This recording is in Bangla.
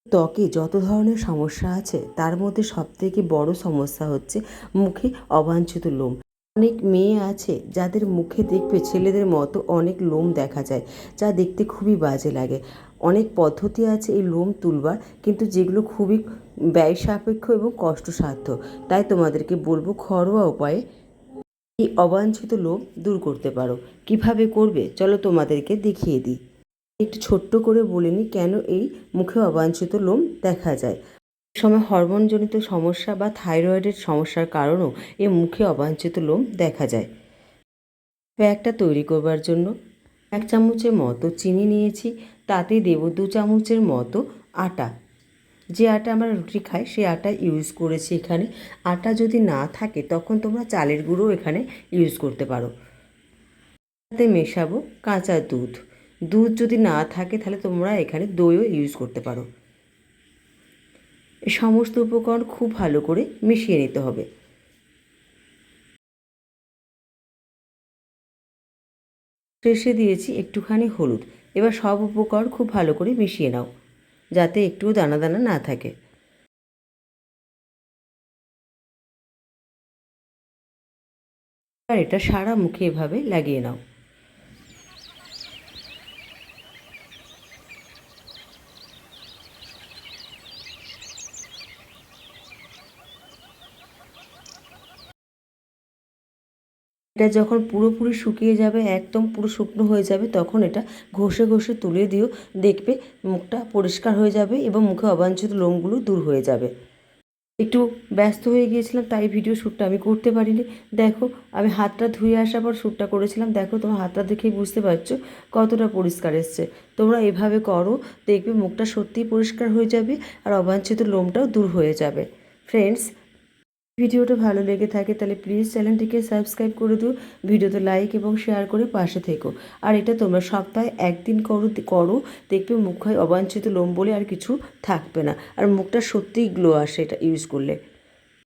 ত্বকে যত ধরনের সমস্যা আছে তার মধ্যে সবথেকে বড় সমস্যা হচ্ছে মুখে অবাঞ্ছিত লোম। অনেক মেয়ে আছে যাদের মুখে দেখবে ছেলেদের মতো অনেক লোম দেখা যায়, যা দেখতে খুবই বাজে লাগে। অনেক পদ্ধতি আছে এই লোম তুলবার, কিন্তু যেগুলো খুবই ব্যয় সাপেক্ষ এবং কষ্টসাধ্য। তাই তোমাদেরকে বলবো ঘরোয়া উপায়ে এই অবাঞ্ছিত লোম দূর করতে পারো। কিভাবে করবে চলো তোমাদেরকে দেখিয়ে দিই। একটু ছোট্ট করে বলে নিই কেন এই মুখে অবাঞ্ছিত লোম দেখা যায়। অনেক সময় হরমোনজনিত সমস্যা বা থাইরয়েডের সমস্যার কারণেও এই মুখে অবাঞ্ছিত লোম দেখা যায়। প্যাকটা তৈরি করবার জন্য 1 চামচের মতো চিনি নিয়েছি, তাতে দেব 2 চামচের মতো আটা। যে আটা আমরা রুটি খাই সেই আটা ইউজ করেছি এখানে। আটা যদি না থাকে তখন তোমরা চালের গুঁড়ো এখানে ইউজ করতে পারো। সাথে মেশাবো কাঁচা দুধ। দুধ যদি না থাকে তাহলে তোমরা এখানে দইও ইউজ করতে পারো। এই সমস্ত উপকরণ খুব ভালো করে মিশিয়ে নিতে হবে। শেষে দিয়েছি একটুখানি হলুদ। এবার সব উপকরণ খুব ভালো করে মিশিয়ে নাও, যাতে একটুও দানা দানা না থাকে। আর এটা সারা মুখে এভাবে লাগিয়ে নাও। এটা যখন পুরোপুরি শুকিয়ে যাবে, একদম পুরো শুকনো হয়ে যাবে, তখন এটা ঘষে ঘষে তুলে দিও। দেখবে মুখটা পরিষ্কার হয়ে যাবে এবং মুখে অবাঞ্ছিত লোমগুলো দূর হয়ে যাবে। একটু ব্যস্ত হয়ে গিয়েছিলাম তাই ভিডিও শ্যুটটা আমি করতে পারিনি। দেখো আমি হাতটা ধুয়ে আসার পর শ্যুটটা করেছিলাম। দেখো তোমার হাতটা দেখেই বুঝতে পারছো কতটা পরিষ্কার এসছে। তোমরা এভাবে করো, দেখবে মুখটা সত্যিই পরিষ্কার হয়ে যাবে আর অবাঞ্ছিত লোমটাও দূর হয়ে যাবে। ফ্রেন্ডস, ভিডিওটা ভালো লেগে থাকে তাহলে প্লিজ চ্যানেলটিকে সাবস্ক্রাইব করে দিও, ভিডিওতে লাইক এবং শেয়ার করে পাশে থেকো। আর এটা তোমরা সপ্তাহে 1 দিন করো, দেখবে মুখে অবাঞ্ছিত লোম বলে আর কিছু থাকবে না, আর মুখটা সত্যিই গ্লো আসে এটা ইউজ করলে।